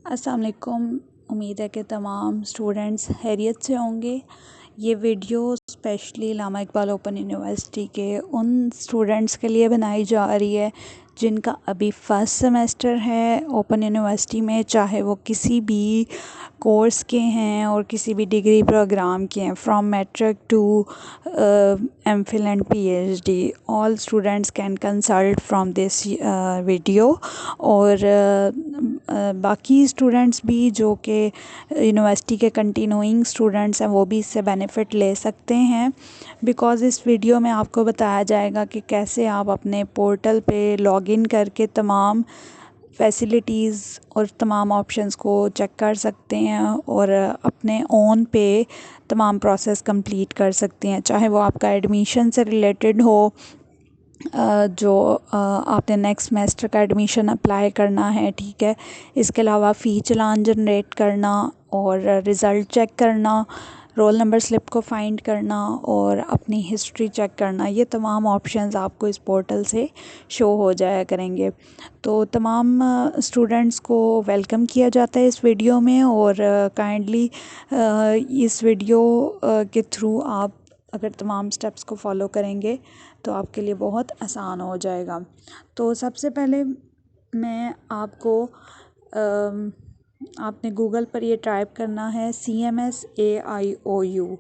अस्सलाम वालेकुम। उम्मीद है कि तमाम स्टूडेंट्स खैरियत से होंगे। ये video specially Allama Iqbal open university के उन स्टूडेंट्स के लिए बनाई जा रही है जिनका अभी फर्स्ट सेमेस्टर है ओपन यूनिवर्सिटी में, चाहे वो किसी भी कोर्स के हैं और किसी भी डिग्री प्रोग्राम के हैं, from matric to MPhil and PhD. All students can consult from this video. और बाकी स्टूडेंट्स भी जो कि यूनिवर्सिटी के कंटिन्यूइंग स्टूडेंट्स हैं वो भी इससे बेनिफिट ले सकते हैं, बिकॉज़ इस वीडियो में आपको बताया जाएगा कि कैसे आप अपने पोर्टल पे लॉगिन करके तमाम फैसिलिटीज़ और तमाम ऑप्शंस को चेक कर सकते हैं और अपने ओन पे तमाम प्रोसेस कंप्लीट कर सकते हैं, चाहे वो आपका एडमिशन से रिलेटेड हो, जो आपने नेक्स्ट सेमेस्टर का एडमिशन अप्लाई करना है, ठीक है। इसके अलावा फ़ी चालान जनरेट करना और रिज़ल्ट चेक करना, रोल नंबर स्लिप को फाइंड करना और अपनी हिस्ट्री चेक करना, ये तमाम ऑप्शंस आपको इस पोर्टल से शो हो जाया करेंगे। तो तमाम स्टूडेंट्स को वेलकम किया जाता है इस वीडियो में, और काइंडली इस वीडियो के थ्रू आप अगर तमाम स्टेप्स को फॉलो करेंगे तो आपके लिए बहुत आसान हो जाएगा। तो सबसे पहले मैं आपको आपने गूगल पर ये टाइप करना है CMSAIOU।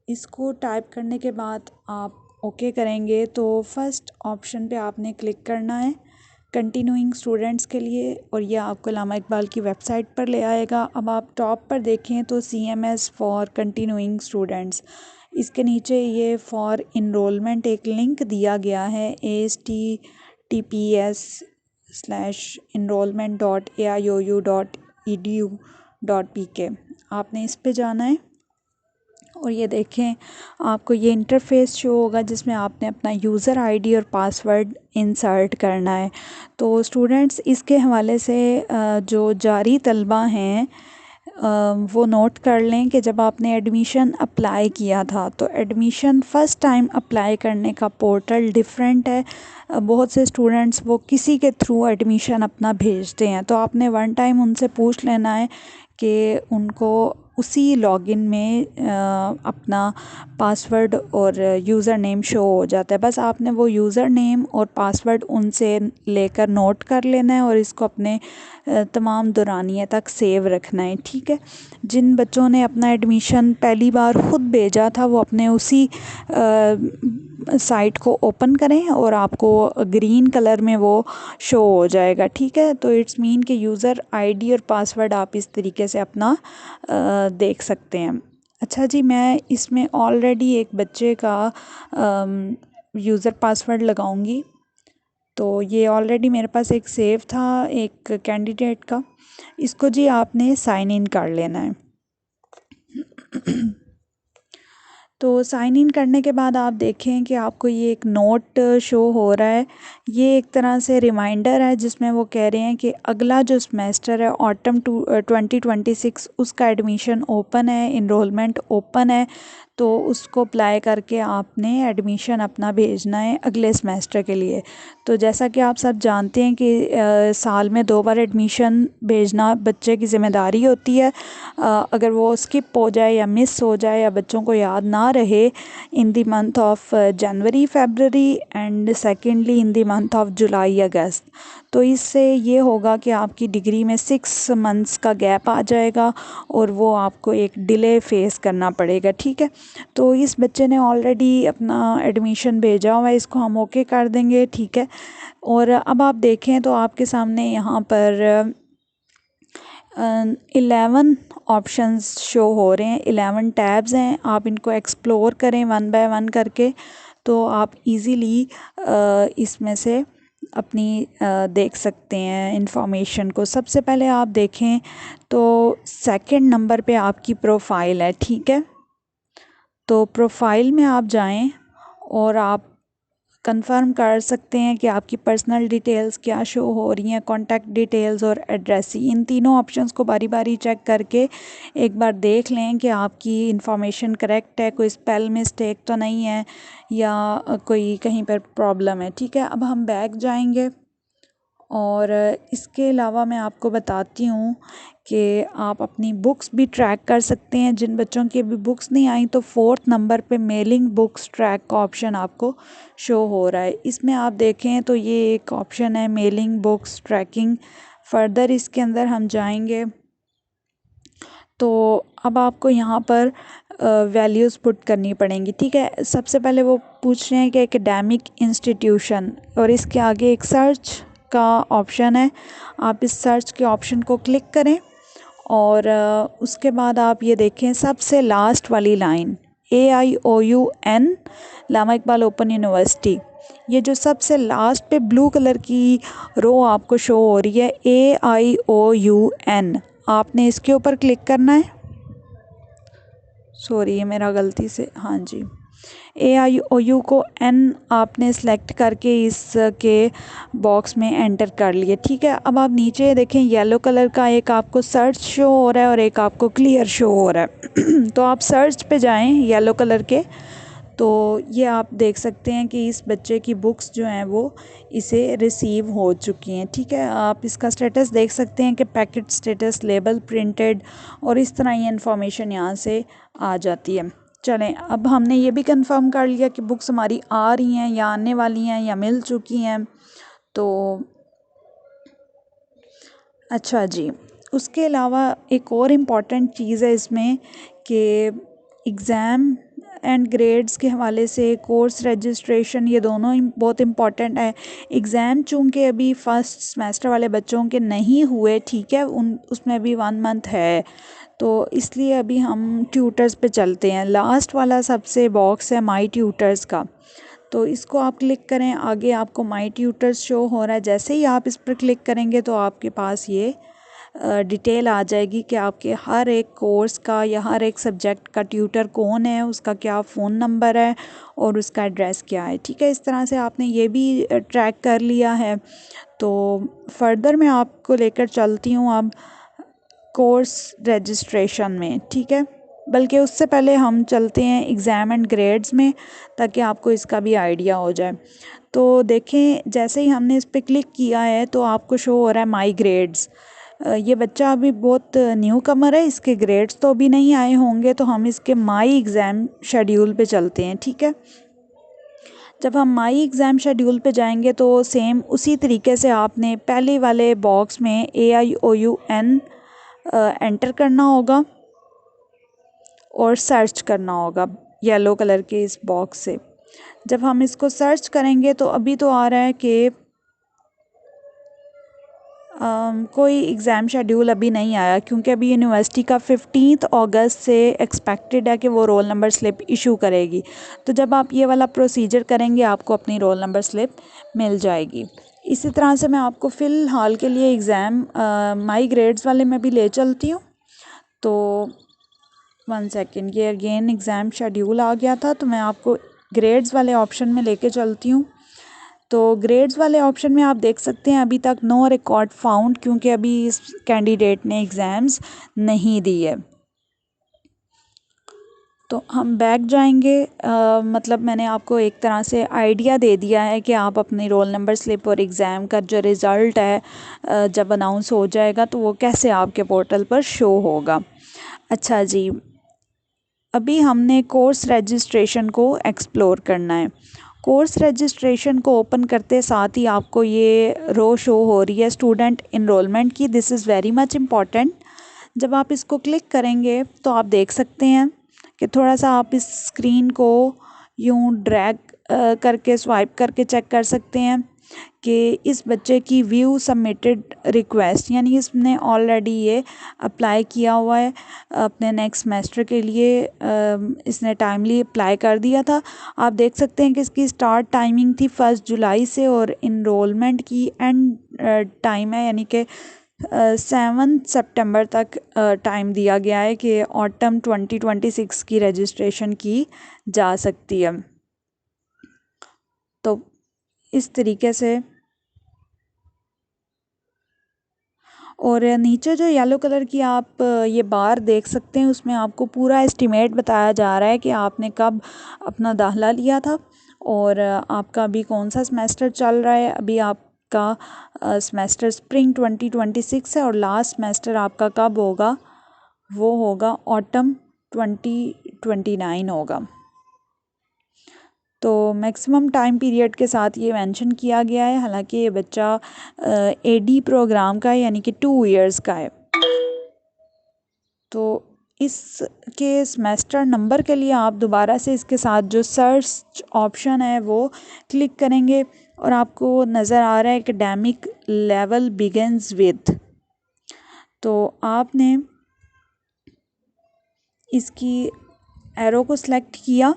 इसको टाइप करने के बाद आप ओके करेंगे तो फर्स्ट ऑप्शन पे आपने क्लिक करना है कंटिन्यूइंग स्टूडेंट्स के लिए, और ये आपको इल्लामा इकबाल की वेबसाइट पर ले आएगा। अब आप टॉप पर देखें तो CMS फॉर कंटिन्यूइंग स्टूडेंट्स, इसके नीचे ये फॉर इनरोलमेंट एक लिंक दिया गया है https://enrollment.aiou.edu.pk। आपने इस पे जाना है और ये देखें आपको ये इंटरफेस शो होगा जिसमें आपने अपना यूज़र आईडी और पासवर्ड इंसर्ट करना है। तो स्टूडेंट्स इसके हवाले से जो जारी तलबा हैं वो नोट कर लें कि जब आपने एडमिशन अप्लाई किया था तो एडमिशन फ़र्स्ट टाइम अप्लाई करने का पोर्टल डिफरेंट है। बहुत से स्टूडेंट्स वो किसी के थ्रू एडमिशन अपना भेजते हैं, तो आपने वन टाइम उनसे पूछ लेना है कि उनको उसी लॉगिन में अपना पासवर्ड और यूज़र नेम शो हो जाता है। बस आपने वो यूज़र नेम और पासवर्ड उनसे लेकर नोट कर लेना है और इसको अपने तमाम दौरानिया तक सेव रखना है, ठीक है। जिन बच्चों ने अपना एडमिशन पहली बार ख़ुद भेजा था वो अपने उसी साइट को ओपन करें और आपको ग्रीन कलर में वो शो हो जाएगा, ठीक है। तो इट्स मीन कि यूज़र आईडी और पासवर्ड आप इस तरीके से अपना देख सकते हैं। अच्छा जी, मैं इसमें ऑलरेडी एक बच्चे का यूज़र पासवर्ड लगाऊंगी। तो ये ऑलरेडी मेरे पास एक सेव था एक कैंडिडेट का, इसको जी आपने साइन इन कर लेना है। तो साइन इन करने के बाद आप देखें कि आपको ये एक नोट शो हो रहा है। ये एक तरह से रिमाइंडर है जिसमें वो कह रहे हैं कि अगला जो सेमेस्टर है ऑटम 2026 उसका एडमिशन ओपन है, इनरोलमेंट ओपन है, तो उसको अप्लाई करके आपने एडमिशन अपना भेजना है अगले सेमेस्टर के लिए। तो जैसा कि आप सब जानते हैं कि साल में 2 बार एडमिशन भेजना बच्चे की ज़िम्मेदारी होती है। अगर वो स्किप हो जाए या मिस हो जाए या बच्चों को याद ना रहे in the month of January February and secondly in the month of July August, तो इससे ये होगा कि आपकी डिग्री में 6 मंथ्स का गैप आ जाएगा और वो आपको एक डिले फेस करना पड़ेगा, ठीक है। तो इस बच्चे ने ऑलरेडी अपना एडमिशन भेजा हुआ है, इसको हम ओके कर देंगे, ठीक है। और अब आप देखें तो आपके सामने यहाँ पर 11 ऑप्शंस शो हो रहे हैं, 11 टैब्स हैं। आप इनको एक्सप्लोर करें वन बाय वन करके तो आप इजीली इसमें से अपनी देख सकते हैं इंफॉर्मेशन को। सबसे पहले आप देखें तो सेकंड नंबर पे आपकी प्रोफाइल है, ठीक है। तो प्रोफाइल में आप जाएं और आप कंफर्म कर सकते हैं कि आपकी पर्सनल डिटेल्स क्या शो हो रही हैं, कॉन्टैक्ट डिटेल्स और एड्रेस। इन तीनों ऑप्शंस को बारी बारी चेक करके एक बार देख लें कि आपकी इंफॉर्मेशन करेक्ट है, कोई स्पेल मिस्टेक तो नहीं है या कोई कहीं पर प्रॉब्लम है, ठीक है। अब हम बैक जाएंगे और इसके अलावा मैं आपको बताती हूँ कि आप अपनी बुक्स भी ट्रैक कर सकते हैं। जिन बच्चों की अभी बुक्स नहीं आई तो 4th नंबर पे मेलिंग बुक्स ट्रैक का ऑप्शन आपको शो हो रहा है। इसमें आप देखें तो ये एक ऑप्शन है मेलिंग बुक्स ट्रैकिंग। फर्दर इसके अंदर हम जाएंगे तो अब आपको यहाँ पर वैल्यूज़ पुट करनी पड़ेंगी। ठीक है, सबसे पहले वो पूछ रहे हैं कि एकेडमिक इंस्टीट्यूशन, और इसके आगे एक सर्च का ऑप्शन है। आप इस सर्च के ऑप्शन को क्लिक करें और उसके बाद आप ये देखें सबसे लास्ट वाली line AIOUN Allama Iqbal open University. ये जो सबसे लास्ट पे ब्लू कलर की रो आपको शो हो रही है AIOUN, आपने इसके ऊपर क्लिक करना है। सॉरी, ये मेरा गलती से, हाँ जी, AIOU को N आपने सेलेक्ट करके इसके बॉक्स में एंटर कर लिए। ठीक है, अब आप नीचे देखें येलो कलर का एक आपको सर्च शो हो रहा है और एक आपको क्लियर शो हो रहा है तो आप सर्च पे जाएं येलो कलर के, तो ये आप देख सकते हैं कि इस बच्चे की बुक्स जो हैं वो इसे रिसीव हो चुकी हैं। ठीक है, आप इसका स्टेटस देख सकते हैं कि पैकेट स्टेटस, लेबल प्रिंटेड, और इस तरह ये इन्फॉर्मेशन यहाँ से आ जाती है। चलें, अब हमने ये भी कंफर्म कर लिया कि बुक्स हमारी आ रही हैं या आने वाली हैं या मिल चुकी हैं। तो अच्छा जी, उसके अलावा एक और इम्पॉर्टेंट चीज़ है इसमें कि एग्ज़ाम एंड ग्रेड्स के हवाले से कोर्स रजिस्ट्रेशन, ये दोनों बहुत इम्पॉर्टेंट है। एग्ज़ाम चूँकि अभी फर्स्ट सेमेस्टर वाले बच्चों के नहीं हुए, ठीक है, उसमें अभी 1 मंथ है, तो इसलिए अभी हम ट्यूटर्स पे चलते हैं। लास्ट वाला सबसे बॉक्स है माई ट्यूटर्स का, तो इसको आप क्लिक करें। आगे आपको माई ट्यूटर्स शो हो रहा है। जैसे ही आप इस पर क्लिक करेंगे तो आपके पास ये डिटेल आ जाएगी कि आपके हर एक कोर्स का या हर एक सब्जेक्ट का ट्यूटर कौन है, उसका क्या फ़ोन नंबर है और उसका एड्रेस क्या है। ठीक है, इस तरह से आपने ये भी ट्रैक कर लिया है। तो फर्दर मैं आपको लेकर चलती हूँ अब कोर्स रजिस्ट्रेशन में। ठीक है, बल्कि उससे पहले हम चलते हैं एग्ज़ाम एंड ग्रेड्स में, ताकि आपको इसका भी आइडिया हो जाए। तो देखें, जैसे ही हमने इस पर क्लिक किया है तो आपको शो हो रहा है माई ग्रेड्स। ये बच्चा अभी बहुत न्यू कमर है, इसके ग्रेड्स तो अभी नहीं आए होंगे, तो हम इसके माई एग्ज़ाम शेड्यूल पे चलते हैं। ठीक है, जब हम माई एग्ज़ाम शेड्यूल पे जाएंगे तो सेम उसी तरीके से आपने पहले वाले बॉक्स में AIOUN एंटर करना होगा और सर्च करना होगा येलो कलर के इस बॉक्स से। जब हम इसको सर्च करेंगे तो अभी तो आ रहा है कि कोई एग्ज़ाम शेड्यूल अभी नहीं आया, क्योंकि अभी यूनिवर्सिटी का 15 अगस्त से एक्सपेक्टेड है कि वो रोल नंबर स्लिप इशू करेगी। तो जब आप ये वाला प्रोसीजर करेंगे आपको अपनी रोल नंबर स्लिप मिल जाएगी। इसी तरह से मैं आपको फ़िलहाल के लिए एग्ज़ाम माई ग्रेड्स वाले में भी ले चलती हूँ। तो 1 सेकेंड, ये अगेन एग्ज़ाम शेड्यूल आ गया था, तो मैं आपको ग्रेड्स वाले ऑप्शन में लेके चलती हूँ। तो ग्रेड्स वाले ऑप्शन में आप देख सकते हैं अभी तक नो रिकॉर्ड फाउंड, क्योंकि अभी इस कैंडिडेट ने एग्ज़ाम्स नहीं दिए। तो हम बैक जाएंगे। मतलब मैंने आपको एक तरह से आइडिया दे दिया है कि आप अपनी रोल नंबर स्लिप और एग्ज़ाम का जो रिज़ल्ट है जब अनाउंस हो जाएगा तो वो कैसे आपके पोर्टल पर शो होगा। अच्छा जी, अभी हमने कोर्स रजिस्ट्रेशन को एक्सप्लोर करना है। कोर्स रजिस्ट्रेशन को ओपन करते साथ ही आपको ये रो शो हो रही है स्टूडेंट इनरोलमेंट की। This is very much important. जब आप इसको क्लिक करेंगे तो आप देख सकते हैं कि थोड़ा सा आप इस स्क्रीन को यूं ड्रैग करके स्वाइप करके चेक कर सकते हैं कि इस बच्चे की व्यू सबमिटेड रिक्वेस्ट, यानी इसने ऑलरेडी ये अप्लाई किया हुआ है अपने नेक्स्ट सेमेस्टर के लिए। इसने टाइमली अप्लाई कर दिया था। आप देख सकते हैं कि इसकी स्टार्ट टाइमिंग थी 1 जुलाई से और इनरोलमेंट की एंड टाइम है, यानी कि 7 सितंबर तक टाइम दिया गया है कि ऑटम 2026 की रजिस्ट्रेशन की जा सकती है। तो इस तरीके से, और नीचे जो येलो कलर की आप ये बार देख सकते हैं उसमें आपको पूरा एस्टिमेट बताया जा रहा है कि आपने कब अपना दाखिला लिया था और आपका अभी कौन सा सेमेस्टर चल रहा है। अभी आप का सेमेस्टर स्प्रिंग 2026 है और लास्ट सेमेस्टर आपका कब होगा, वो होगा ऑटम 2029 होगा। तो मैक्सिमम टाइम पीरियड के साथ ये मेंशन किया गया है। हालांकि ये बच्चा एडी प्रोग्राम का है, यानी कि 2 इयर्स का है। तो इसके सेमेस्टर नंबर के लिए आप दोबारा से इसके साथ जो सर्च ऑप्शन है वो क्लिक करेंगे और आपको नज़र आ रहा है एकेडमिक लेवल बिगिंस विद। तो आपने इसकी एरो को सिलेक्ट किया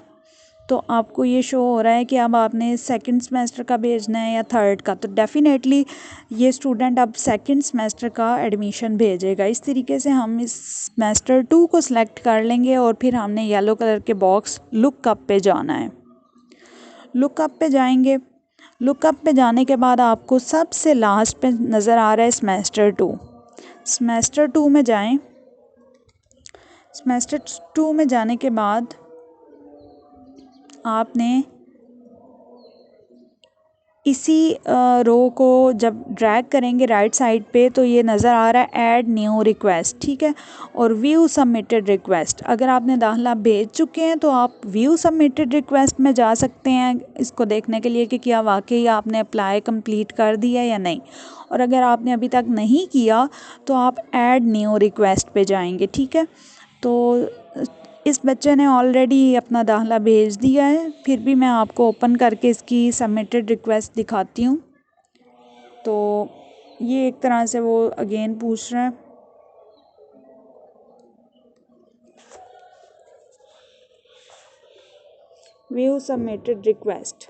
तो आपको ये शो हो रहा है कि अब आपने सेकंड सेमेस्टर का भेजना है या थर्ड का। तो डेफिनेटली ये स्टूडेंट अब सेकंड सेमेस्टर का एडमिशन भेजेगा। इस तरीके से हम इस सेमेस्टर 2 को सिलेक्ट कर लेंगे और फिर हमने येलो कलर के बॉक्स लुकअप पे जाना है। लुकअप पे जाएंगे। लुकअप पे जाने के बाद आपको सबसे लास्ट पे नज़र आ रहा है सेमेस्टर 2। सेमेस्टर 2 में जाएं। सेमेस्टर 2 में जाने के बाद आपने इसी रो को जब ड्रैग करेंगे राइट साइड पे तो ये नज़र आ रहा है ऐड न्यू रिक्वेस्ट, ठीक है, और व्यू सबमिटेड रिक्वेस्ट। अगर आपने दाखिला भेज चुके हैं तो आप व्यू सबमिटेड रिक्वेस्ट में जा सकते हैं इसको देखने के लिए कि क्या वाकई आपने अप्लाई कंप्लीट कर दिया या नहीं। और अगर आपने अभी तक नहीं किया तो आप ऐड न्यू रिक्वेस्ट पे जाएंगे, ठीक है। तो इस बच्चे ने ऑलरेडी अपना दाखिला भेज दिया है, फिर भी मैं आपको ओपन करके इसकी सबमिटेड रिक्वेस्ट दिखाती हूँ। तो ये एक तरह से वो अगेन पूछ रहा है। View submitted request.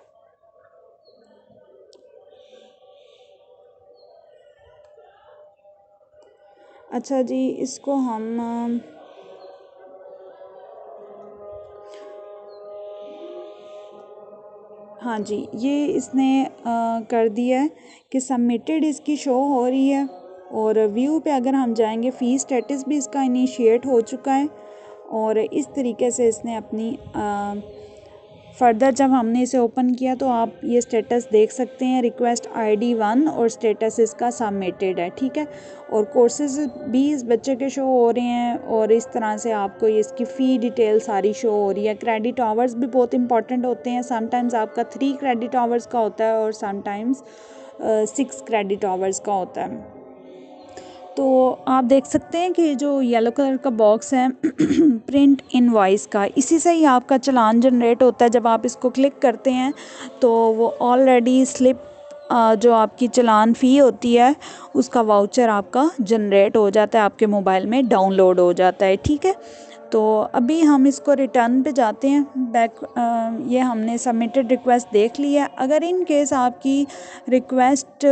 अच्छा जी, इसको हम हाँ जी, ये इसने कर दिया है कि सबमिटेड इसकी शो हो रही है। और व्यू पे अगर हम जाएंगे फ़ी स्टेटस भी इसका इनिशिएट हो चुका है। और इस तरीके से इसने अपनी फर्दर जब हमने इसे ओपन किया तो आप ये स्टेटस देख सकते हैं, रिक्वेस्ट ID 1 और स्टेटस इसका सबमिटेड है, ठीक है। और कोर्सेज भी इस बच्चे के शो हो रहे हैं और इस तरह से आपको ये इसकी फ़ी डिटेल सारी शो हो रही है। क्रेडिट आवर्स भी बहुत इंपॉर्टेंट होते हैं। समटाइम्स आपका 3 क्रेडिट आवर्स का होता है और समटाइम्स 6 क्रेडिट आवर्स का होता है। तो आप देख सकते हैं कि जो येलो कलर का बॉक्स है प्रिंट इनवॉइस का, इसी से ही आपका चालान जनरेट होता है। जब आप इसको क्लिक करते हैं तो वो ऑलरेडी स्लिप जो आपकी चालान फ़ी होती है उसका वाउचर आपका जनरेट हो जाता है, आपके मोबाइल में डाउनलोड हो जाता है, ठीक है। तो अभी हम इसको रिटर्न पे जाते हैं बैक। ये हमने सबमिटेड रिक्वेस्ट देख ली है। अगर इन केस आपकी रिक्वेस्ट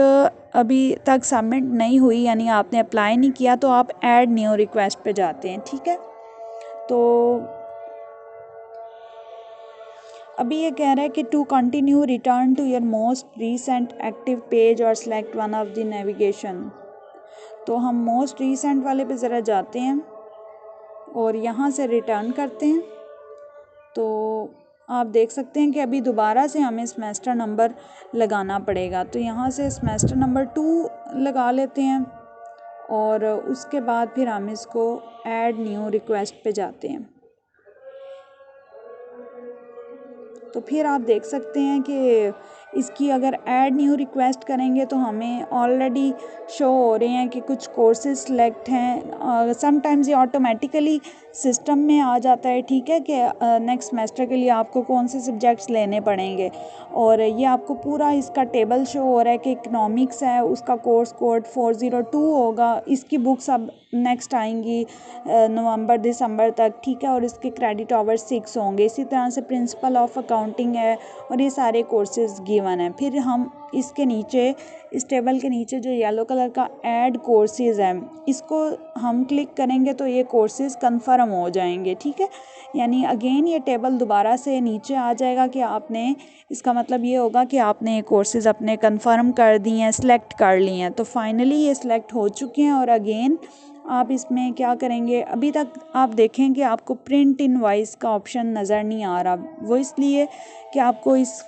अभी तक सबमिट नहीं हुई, यानी आपने अप्लाई नहीं किया, तो आप ऐड न्यू रिक्वेस्ट पे जाते हैं, ठीक है। तो अभी ये कह रहा है कि to continue return to your most recent active page और select one of the navigation. तो हम मोस्ट रीसेंट वाले पे ज़रा जाते हैं और यहाँ से रिटर्न करते हैं। तो आप देख सकते हैं कि अभी दोबारा से हमें सेमेस्टर नंबर लगाना पड़ेगा। तो यहाँ से सेमेस्टर नंबर 2 लगा लेते हैं और उसके बाद फिर हम इसको ऐड न्यू रिक्वेस्ट पे जाते हैं। तो फिर आप देख सकते हैं कि इसकी अगर ऐड न्यू रिक्वेस्ट करेंगे तो हमें ऑलरेडी शो हो रहे हैं कि कुछ कोर्सेज सेलेक्ट हैं। समटाइम्स ये ऑटोमेटिकली सिस्टम में आ जाता है, ठीक है, कि नेक्स्ट सेमेस्टर के लिए आपको कौन से सब्जेक्ट्स लेने पड़ेंगे। और ये आपको पूरा इसका टेबल शो हो रहा है कि इकनॉमिक्स है, उसका कोर्स कोड 402 होगा। इसकी बुक्स अब नेक्स्ट आएंगी नवंबर दिसंबर तक, ठीक है, और इसके क्रेडिट आवर 6 होंगे। इसी तरह से प्रिंसिपल ऑफ अकाउंटिंग है और ये सारे कोर्सेज गिवन हैं। फिर हम इसके नीचे, इस टेबल के नीचे जो येलो कलर का ऐड कोर्सेज है, इसको हम क्लिक करेंगे तो ये कोर्सेज कंफर्म हो जाएंगे, ठीक है। यानी अगेन ये टेबल दोबारा से नीचे आ जाएगा कि आपने, इसका मतलब ये होगा कि आपने ये कोर्सेज अपने कंफर्म कर दिए हैं, सिलेक्ट कर लिए हैं। तो फाइनली ये सिलेक्ट हो चुके हैं और अगेन आप इसमें क्या करेंगे, अभी तक आप देखें कि आपको प्रिंट इनवॉइस का ऑप्शन नज़र नहीं आ रहा। वो इसलिए कि आपको इस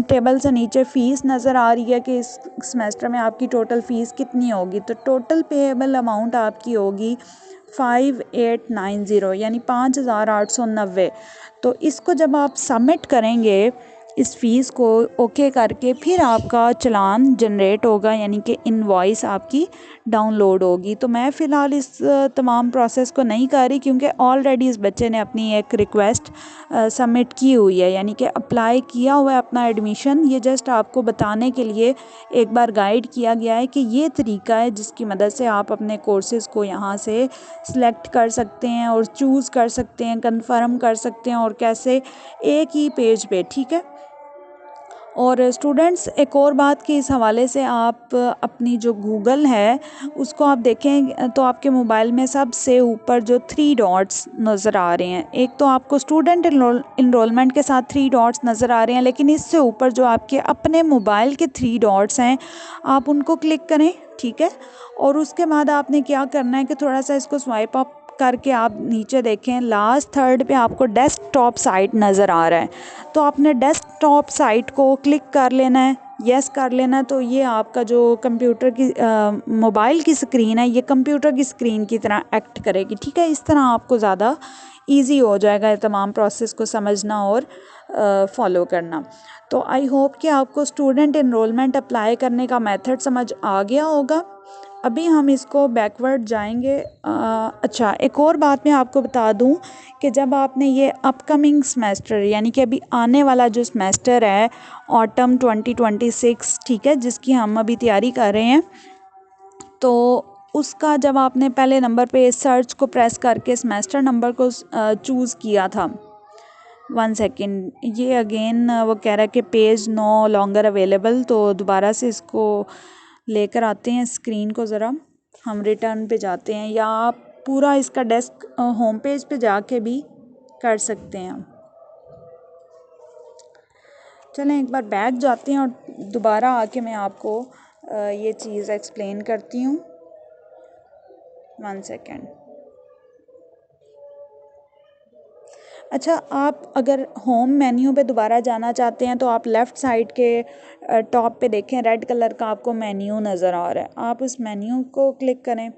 टेबल से नीचे फ़ीस नज़र आ रही है कि इस सेमेस्टर में आपकी टोटल फ़ीस कितनी होगी। तो टोटल पेएबल अमाउंट आपकी होगी 5890 यानी 5890। तो इसको जब आप सबमिट करेंगे इस फ़ीस को ओके करके, फिर आपका चालान जनरेट होगा यानी कि इनवॉइस आपकी डाउनलोड होगी। तो मैं फ़िलहाल इस तमाम प्रोसेस को नहीं कर रही क्योंकि ऑलरेडी इस बच्चे ने अपनी एक रिक्वेस्ट सबमिट की हुई है, यानी कि अप्लाई किया हुआ है अपना एडमिशन। ये जस्ट आपको बताने के लिए एक बार गाइड किया गया है कि ये तरीका है जिसकी मदद से आप अपने कोर्सेज़ को यहाँ से सिलेक्ट कर सकते हैं और चूज़ कर सकते हैं, कंफर्म कर सकते हैं, और कैसे एक ही पेज पे, ठीक है। और स्टूडेंट्स, एक और बात कि इस हवाले से आप अपनी जो गूगल है उसको आप देखें तो आपके मोबाइल में सबसे ऊपर जो 3 डॉट्स नज़र आ रहे हैं, एक तो आपको स्टूडेंट इनरोलमेंट के साथ 3 डॉट्स नज़र आ रहे हैं, लेकिन इससे ऊपर जो आपके अपने मोबाइल के 3 डॉट्स हैं आप उनको क्लिक करें, ठीक है। और उसके बाद आपने क्या करना है कि थोड़ा सा इसको स्वाइप अप करके आप नीचे देखें, लास्ट थर्ड पे आपको डेस्कटॉप साइट नज़र आ रहा है। तो आपने डेस्कटॉप साइट को क्लिक कर लेना है, यस कर लेना है। तो ये आपका जो कंप्यूटर की मोबाइल की स्क्रीन है ये कंप्यूटर की स्क्रीन की तरह एक्ट करेगी, ठीक है। इस तरह आपको ज़्यादा इजी हो जाएगा तमाम प्रोसेस को समझना और फॉलो करना। तो आई होप कि आपको स्टूडेंट इनरोलमेंट अप्लाई करने का मेथड समझ आ गया होगा। अभी हम इसको बैकवर्ड जाएंगे। अच्छा, एक और बात मैं आपको बता दूं कि जब आपने ये अपकमिंग सेमेस्टर यानी कि अभी आने वाला जो सेमेस्टर है ऑटम 2026, ठीक है, जिसकी हम अभी तैयारी कर रहे हैं, तो उसका जब आपने पहले नंबर पे सर्च को प्रेस करके सेमेस्टर नंबर को चूज़ किया था, 1 सेकेंड, ये अगेन वो कह रहा है कि पेज नो लॉन्गर अवेलेबल। तो दोबारा से इसको लेकर आते हैं स्क्रीन को, ज़रा हम रिटर्न पे जाते हैं, या आप पूरा इसका डेस्क होम पेज पे जाके भी कर सकते हैं। चलें एक बार बैक जाते हैं और दोबारा आके मैं आपको ये चीज़ एक्सप्लेन करती हूँ। 1 सेकेंड। अच्छा, आप अगर होम मेन्यू पे दोबारा जाना चाहते हैं तो आप लेफ़्ट साइड के टॉप पे देखें, रेड कलर का आपको मेन्यू नज़र आ रहा है, आप उस मेन्यू को क्लिक करें।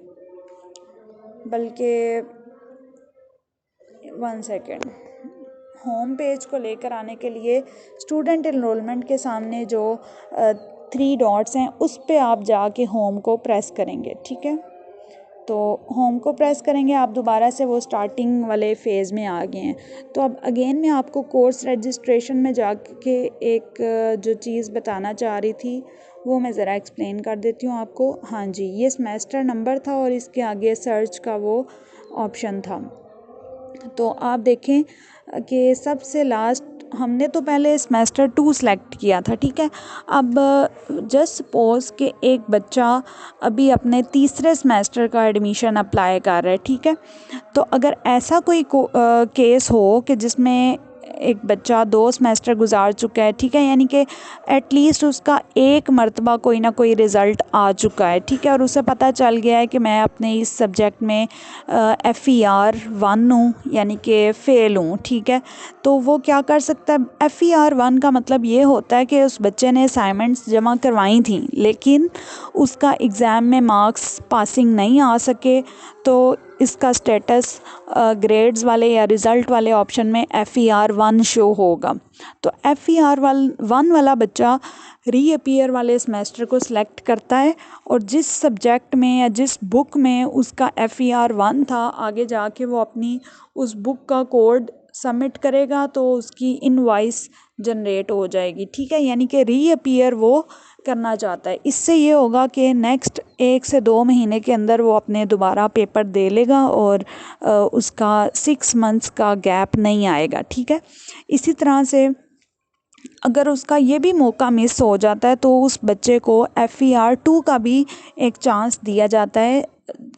बल्कि 1 सेकेंड, होम पेज को लेकर आने के लिए स्टूडेंट इनरोलमेंट के सामने जो 3 डॉट्स हैं उस पे आप जाके होम को प्रेस करेंगे, ठीक है। तो होम को प्रेस करेंगे, आप दोबारा से वो स्टार्टिंग वाले फ़ेज़ में आ गए हैं। तो अब अगेन मैं आपको कोर्स रजिस्ट्रेशन में जाके एक जो चीज़ बताना चाह रही थी वो मैं ज़रा एक्सप्लेन कर देती हूँ आपको। हाँ जी, ये सेमेस्टर नंबर था और इसके आगे सर्च का वो ऑप्शन था। तो आप देखें कि सबसे लास्ट हमने तो पहले सेमेस्टर 2 सेलेक्ट किया था, ठीक है। अब जस्ट सपोज़ कि एक बच्चा अभी अपने तीसरे सेमेस्टर का एडमिशन अप्लाई कर रहा है, ठीक है। तो अगर ऐसा कोई केस हो कि जिसमें एक बच्चा 2 सेमेस्टर गुजार चुका है, ठीक है, यानी कि एटलीस्ट उसका एक मरतबा कोई ना कोई रिज़ल्ट आ चुका है, ठीक है, और उसे पता चल गया है कि मैं अपने इस सब्जेक्ट में FER 1 हूँ यानी कि फ़ेल हूँ, ठीक है। तो वो क्या कर सकता है, FER 1 का मतलब ये होता है कि उस बच्चे ने असाइनमेंट्स जमा करवाई थी लेकिन उसका एग्ज़ाम में मार्क्स पासिंग नहीं आ सके, तो इसका स्टेटस ग्रेड्स वाले या रिज़ल्ट वाले ऑप्शन में FER 1 शो होगा। तो FER 1 वाला बच्चा रीअपीयर वाले सेमेस्टर को सिलेक्ट करता है और जिस सब्जेक्ट में या जिस बुक में उसका FER 1 था, आगे जाके वो अपनी उस बुक का कोड सबमिट करेगा तो उसकी इनवॉइस जनरेट हो जाएगी, ठीक है। यानी कि रीअपीयर वो करना चाहता है। इससे ये होगा कि नेक्स्ट 1 से 2 महीने के अंदर वो अपने दोबारा पेपर दे लेगा और उसका 6 मंथ्स का गैप नहीं आएगा, ठीक है। इसी तरह से अगर उसका ये भी मौका मिस हो जाता है तो उस बच्चे को FER 2 का भी एक चांस दिया जाता है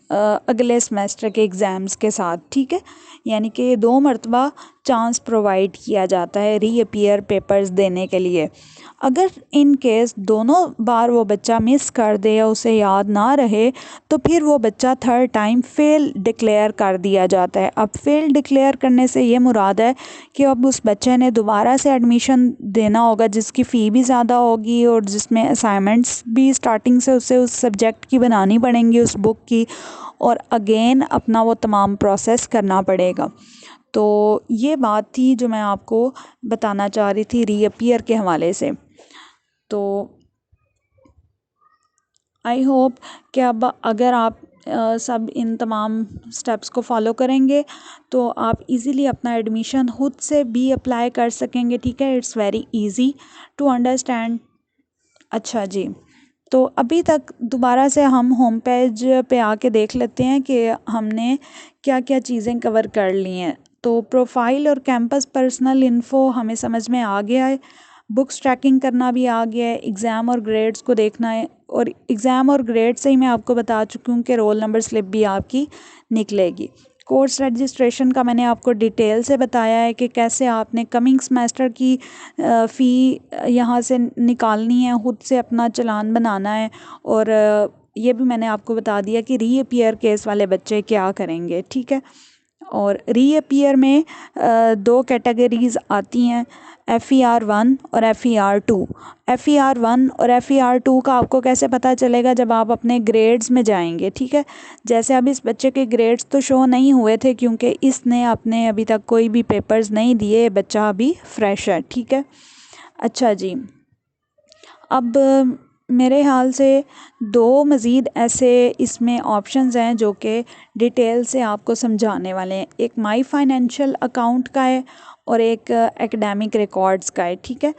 अगले सेमेस्टर के एग्ज़ाम्स के साथ, ठीक है। यानी कि 2 मरतबा चांस प्रोवाइड किया जाता है रीअपीयर पेपर्स देने के लिए। अगर इन केस दोनों बार वो बच्चा मिस कर दे या उसे याद ना रहे तो फिर वो बच्चा थर्ड टाइम फ़ेल डिक्लेयर कर दिया जाता है। अब फ़ेल डिक्लेयर करने से ये मुराद है कि अब उस बच्चे ने दोबारा से एडमिशन देना होगा, जिसकी फ़ी भी ज़्यादा होगी और जिसमें असाइनमेंट्स भी स्टार्टिंग से उसे उस सब्जेक्ट की बनानी पड़ेंगी, उस बुक की, और अगेन अपना वो तमाम प्रोसेस करना पड़ेगा। तो ये बात थी जो मैं आपको बताना चाह रही थी रीअपीयर के हवाले से। तो आई होप कि अब अगर आप सब इन तमाम स्टेप्स को फॉलो करेंगे तो आप इजीली अपना एडमिशन खुद से भी अप्लाई कर सकेंगे, ठीक है। It's very easy to understand. अच्छा जी, तो अभी तक दोबारा से हम होम पेज पे आके देख लेते हैं कि हमने क्या क्या चीज़ें कवर कर ली हैं। तो प्रोफाइल और कैंपस पर्सनल इन्फो हमें समझ में आ गया है, बुक्स ट्रैकिंग करना भी आ गया है, एग्ज़ाम और ग्रेड्स को देखना है, और एग्ज़ाम और ग्रेड से ही मैं आपको बता चुकी हूँ कि रोल नंबर स्लिप भी आपकी निकलेगी। कोर्स रजिस्ट्रेशन का मैंने आपको डिटेल से बताया है कि कैसे आपने कमिंग सेमेस्टर की फ़ी यहाँ से निकालनी है, खुद से अपना चालान बनाना है, और ये भी मैंने आपको बता दिया कि रीअपीयर केस वाले बच्चे क्या करेंगे, ठीक है। और रीअपीयर में 2 कैटेगरीज़ आती हैं, FER1 और FER2। FER1 और FER2 का आपको कैसे पता चलेगा? जब आप अपने ग्रेड्स में जाएंगे, ठीक है। जैसे अब इस बच्चे के ग्रेड्स तो शो नहीं हुए थे क्योंकि इसने अपने अभी तक कोई भी पेपर्स नहीं दिए, बच्चा अभी फ्रेश है, ठीक है। अच्छा जी, अब मेरे ख्याल से 2 मज़ीद ऐसे इसमें ऑप्शंस हैं जो कि डिटेल से आपको समझाने वाले हैं। एक माई फाइनेंशियल अकाउंट का है और एक एकेडमिक रिकॉर्ड्स का है, ठीक है।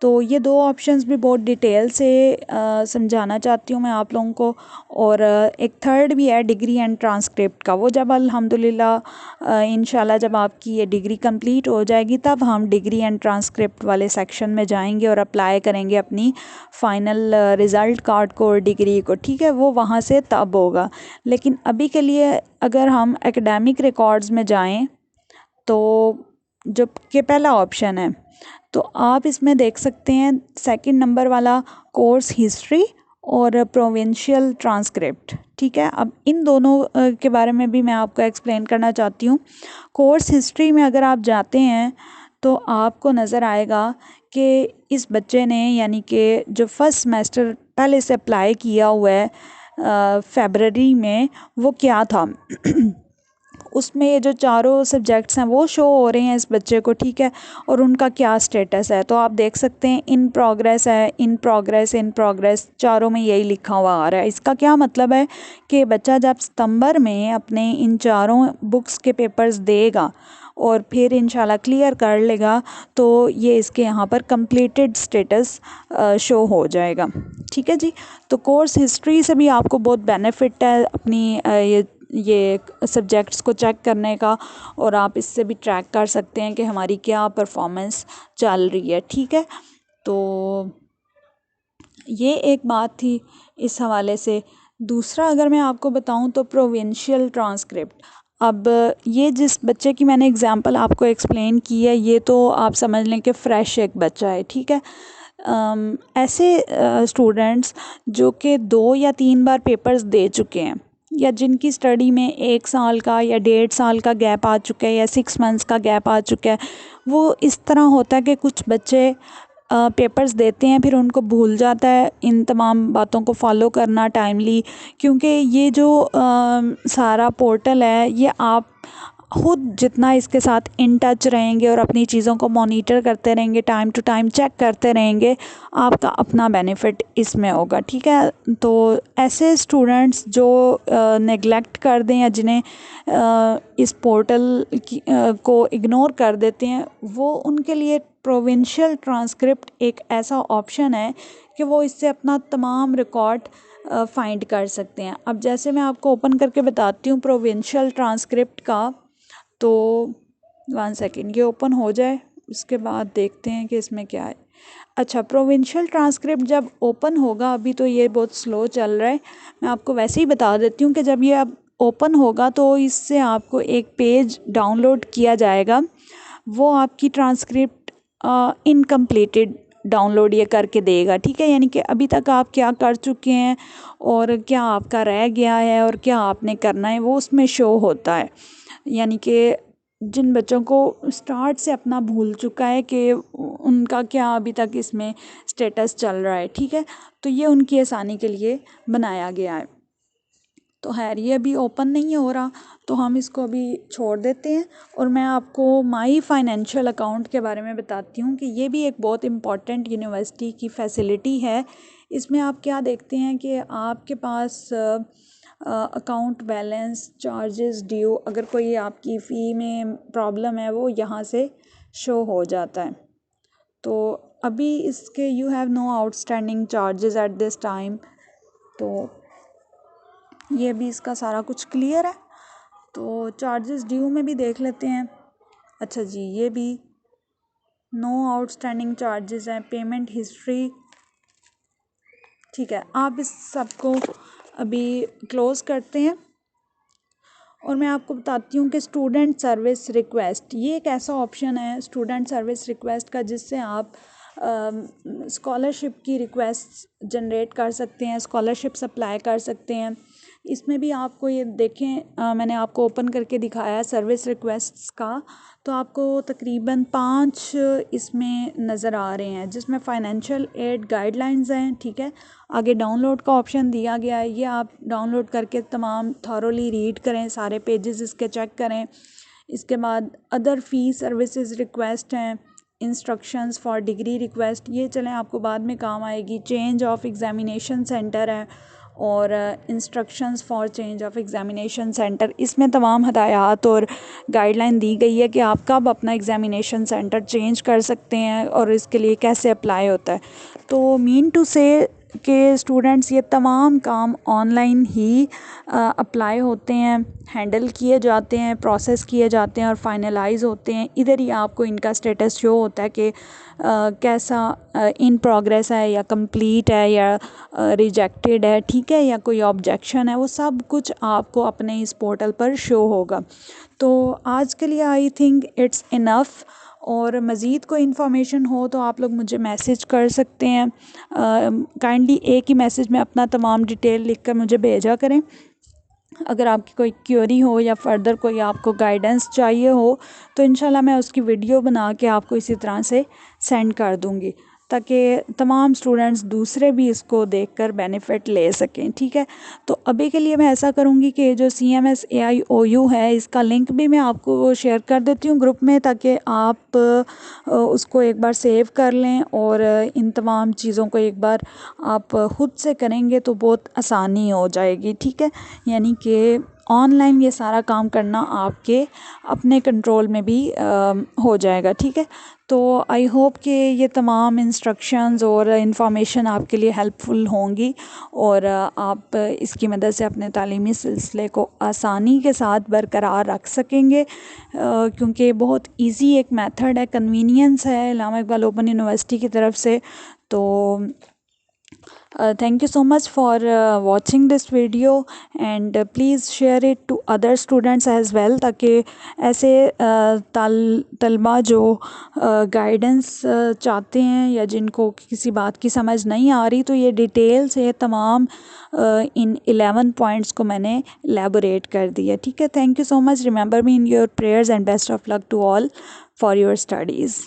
तो ये 2 ऑप्शंस भी बहुत डिटेल से समझाना चाहती हूँ मैं आप लोगों को। और एक थर्ड भी है डिग्री एंड ट्रांसक्रिप्ट का। वो जब अल्हम्दुलिल्लाह इंशाल्लाह जब आपकी ये डिग्री कंप्लीट हो जाएगी तब हम डिग्री एंड ट्रांसक्रिप्ट वाले सेक्शन में जाएंगे और अप्लाई करेंगे अपनी फ़ाइनल रिज़ल्ट कार्ड को और डिग्री को, ठीक है। वो वहाँ से तब होगा। लेकिन अभी के लिए अगर हम एकेडमिक रिकॉर्ड्स में जाएं तो जो कि पहला ऑप्शन है, तो आप इसमें देख सकते हैं सेकंड नंबर वाला कोर्स हिस्ट्री और प्रोविंशियल ट्रांसक्रिप्ट, ठीक है। अब इन दोनों के बारे में भी मैं आपको एक्सप्लेन करना चाहती हूँ। कोर्स हिस्ट्री में अगर आप जाते हैं तो आपको नज़र आएगा कि इस बच्चे ने यानी कि जो फर्स्ट सेमेस्टर पहले से अप्लाई किया हुआ है फरवरी में, वो क्या था उसमें ये जो चारों सब्जेक्ट्स हैं वो शो हो रहे हैं इस बच्चे को, ठीक है। और उनका क्या स्टेटस है तो आप देख सकते हैं इन प्रोग्रेस है, इन प्रोग्रेस, इन प्रोग्रेस, चारों में यही लिखा हुआ आ रहा है। इसका क्या मतलब है कि बच्चा जब सितंबर में अपने इन चारों बुक्स के पेपर्स देगा और फिर इंशाल्लाह क्लियर कर लेगा तो ये इसके यहाँ पर कंप्लीटेड स्टेटस शो हो जाएगा, ठीक है जी। तो कोर्स हिस्ट्री से भी आपको बहुत बेनिफिट है अपनी ये सब्जेक्ट्स को चेक करने का, और आप इससे भी ट्रैक कर सकते हैं कि हमारी क्या परफॉर्मेंस चल रही है, ठीक है। तो ये एक बात थी इस हवाले से। दूसरा अगर मैं आपको बताऊं तो प्रोविंशियल ट्रांसक्रिप्ट। अब ये जिस बच्चे की मैंने एग्जांपल आपको एक्सप्लेन की है ये तो आप समझ लें कि फ़्रेश एक बच्चा है, ठीक है। ऐसे स्टूडेंट्स जो कि 2 या 3 बार पेपर्स दे चुके हैं या जिनकी स्टडी में 1 साल का या 1.5 साल का गैप आ चुका है या 6 मंथ्स का गैप आ चुका है, वो इस तरह होता है कि कुछ बच्चे पेपर्स देते हैं फिर उनको भूल जाता है इन तमाम बातों को फॉलो करना टाइमली, क्योंकि ये जो सारा पोर्टल है ये आप खुद जितना इसके साथ इन टच रहेंगे और अपनी चीज़ों को मॉनिटर करते रहेंगे, टाइम टू टाइम चेक करते रहेंगे, आपका अपना बेनिफिट इसमें होगा, ठीक है। तो ऐसे स्टूडेंट्स जो नेगलेक्ट कर दें या जिन्हें इस पोर्टल को इग्नोर कर देते हैं, वो उनके लिए प्रोविंशियल ट्रांसक्रिप्ट एक ऐसा ऑप्शन है कि वो इससे अपना तमाम रिकॉर्ड फाइंड कर सकते हैं। अब जैसे मैं आपको ओपन करके बताती हूँ प्रोविंशियल ट्रांसक्रिप्ट का, तो 1 सेकेंड ये ओपन हो जाए उसके बाद देखते हैं कि इसमें क्या है। अच्छा, प्रोविंशियल ट्रांसक्रिप्ट जब ओपन होगा, अभी तो ये बहुत स्लो चल रहा है, मैं आपको वैसे ही बता देती हूँ कि जब ये अब ओपन होगा तो इससे आपको एक पेज डाउनलोड किया जाएगा, वो आपकी ट्रांसक्रिप्ट इनकम्प्लीटेड डाउनलोड ये करके देगा, ठीक है। यानी कि अभी तक आप क्या कर चुके हैं और क्या आपका रह गया है और क्या आपने करना है वो उसमें शो होता है। यानी कि जिन बच्चों को स्टार्ट से अपना भूल चुका है कि उनका क्या अभी तक इसमें स्टेटस चल रहा है, ठीक है, तो ये उनकी आसानी के लिए बनाया गया है। तो खैर ये अभी ओपन नहीं हो रहा तो हम इसको अभी छोड़ देते हैं और मैं आपको माई फाइनेंशियल अकाउंट के बारे में बताती हूँ कि ये भी एक बहुत इम्पॉर्टेंट यूनिवर्सिटी की फैसिलिटी है। इसमें आप क्या देखते हैं कि आपके पास अकाउंट बैलेंस, चार्जेस ड्यू, अगर कोई आपकी फ़ी में प्रॉब्लम है वो यहाँ से शो हो जाता है। तो अभी इसके you have no outstanding charges at this time, तो ये भी इसका सारा कुछ क्लियर है। तो चार्जेस ड्यू में भी देख लेते हैं। अच्छा जी, ये भी नो आउटस्टैंडिंग चार्जेस हैं, पेमेंट हिस्ट्री, ठीक है। आप इस सबको अभी क्लोज़ करते हैं और मैं आपको बताती हूँ कि स्टूडेंट सर्विस रिक्वेस्ट, ये एक ऐसा ऑप्शन है स्टूडेंट सर्विस रिक्वेस्ट का जिससे आप स्कॉलरशिप की रिक्वेस्ट जनरेट कर सकते हैं, स्कॉलरशिप्स अप्लाई कर सकते हैं। इसमें भी आपको ये देखें, मैंने आपको ओपन करके दिखाया सर्विस रिक्वेस्ट्स का, तो आपको तकरीबन 5 इसमें नज़र आ रहे हैं जिसमें फ़ाइनेंशियल एड गाइडलाइंस हैं, ठीक है। आगे डाउनलोड का ऑप्शन दिया गया है, ये आप डाउनलोड करके तमाम थॉरोली रीड करें, सारे पेजेस इसके चेक करें। इसके बाद अदर फ़ी सर्विसेज रिक्वेस्ट हैं, इंस्ट्रक्शंस फॉर डिग्री रिक्वेस्ट, ये चलें आपको बाद में काम आएगी। चेंज ऑफ एग्ज़ामिनेशन सेंटर है और instructions for change of examination centre, इसमें तमाम हदायत और गाइडलाइन दी गई है कि आप कब अपना एग्ज़ामिनेशन सेंटर चेंज कर सकते हैं और इसके लिए कैसे अप्लाई होता है। तो मीन टू से के स्टूडेंट्स ये तमाम काम ऑनलाइन ही अप्लाई होते हैं, हैंडल किए जाते हैं, प्रोसेस किए जाते हैं और फाइनलाइज होते हैं। इधर ही आपको इनका स्टेटस शो होता है कि कैसा इन प्रोग्रेस है या कंप्लीट है या रिजेक्टेड है, ठीक है, या कोई ऑब्जेक्शन है, वो सब कुछ आपको अपने इस पोर्टल पर शो होगा। तो आज के लिए आई थिंक इट्स इनफ, और मज़ीद कोई इन्फॉर्मेशन हो तो आप लोग मुझे मैसेज कर सकते हैं। काइंडली एक ही मैसेज में अपना तमाम डिटेल लिखकर मुझे भेजा करें। अगर आपकी कोई क्वेरी हो या फर्दर कोई आपको गाइडेंस चाहिए हो तो इंशाल्लाह मैं उसकी वीडियो बना के आपको इसी तरह से सेंड कर दूँगी ताकि तमाम स्टूडेंट्स दूसरे भी इसको देखकर बेनिफिट ले सकें, ठीक है। तो अभी के लिए मैं ऐसा करूँगी कि जो CMS AIOU है इसका लिंक भी मैं आपको शेयर कर देती हूँ ग्रुप में, ताकि आप उसको एक बार सेव कर लें और इन तमाम चीज़ों को एक बार आप ख़ुद से करेंगे तो बहुत आसानी हो जाएगी, ठीक है। यानी कि ऑनलाइन ये सारा काम करना आपके अपने कंट्रोल में भी हो जाएगा, ठीक है। तो आई होप कि ये तमाम इंस्ट्रक्शंस और इंफॉर्मेशन आपके लिए हेल्पफुल होंगी और आप इसकी मदद से अपने तालीमी सिलसिले को आसानी के साथ बरकरार रख सकेंगे, क्योंकि बहुत इजी एक मेथड है, कन्वीनियंस है अल्लामा इकबाल ओपन यूनिवर्सिटी की तरफ से। तो thank you so much for watching this video and please share it to other students as well, ताकि ऐसे तलबा जो गाइडेंस चाहते हैं या जिनको किसी बात की समझ नहीं आ रही, तो ये डिटेल से तमाम इन 11 पॉइंट्स को मैंने एलैबोरेट कर दिया, ठीक है। Thank you so much, remember me in your prayers and best of luck to all for your studies.